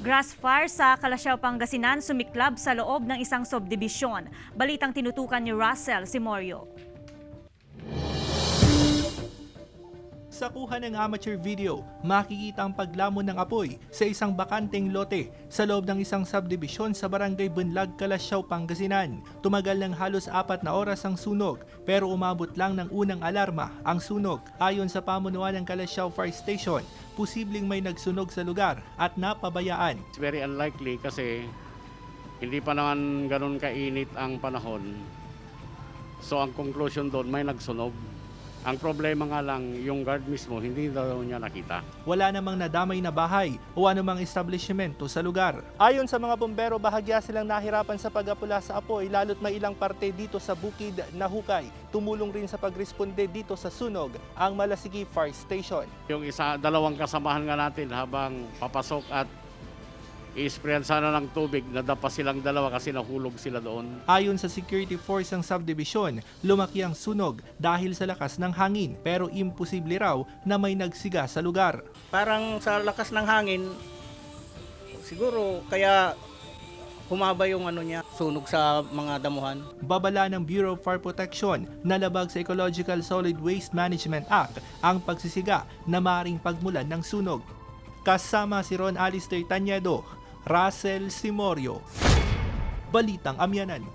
Grass fire sa Calasiao, Pangasinan sumiklab sa loob ng isang subdivision. Balitang tinutukan ni Russell Simorio. Sa kuha ng amateur video, makikita ang paglamon ng apoy sa isang bakanteng lote sa loob ng isang subdivision sa barangay Bunlag, Calasiao, Pangasinan. Tumagal ng halos 4 na oras ang sunog pero umabot lang ng unang alarma ang sunog. Ayon sa pamunuan ng Calasiao Fire Station, posibleng may nagsunog sa lugar at napabayaan. It's very unlikely kasi hindi pa naman ganun kainit ang panahon. So ang conclusion doon, may nagsunog. Ang problema nga lang, yung guard mismo, hindi daw niya nakita. Wala namang nadamay na bahay o anumang establishmento sa lugar. Ayon sa mga bombero, bahagya silang nahirapan sa pag-apula sa apoy lalo't may ilang parte dito sa bukid na hukay. Tumulong rin sa pagresponde dito sa sunog ang Malasigi Fire Station. Yung dalawang kasamahan nga natin habang papasok at i-sprayan sana ng tubig, nadapa silang dalawa kasi nahulog sila doon. Ayon sa security force ng subdivision, lumaki ang sunog dahil sa lakas ng hangin pero imposible raw na may nagsiga sa lugar. Parang sa lakas ng hangin, siguro kaya humaba yung sunog sa mga damuhan. Babala ng Bureau of Fire Protection na labag sa Ecological Solid Waste Management Act ang pagsisiga na maaaring pagmulan ng sunog. Kasama si Ron Alistair Tanyedo, Russell Simorio, Balitang Amyanan.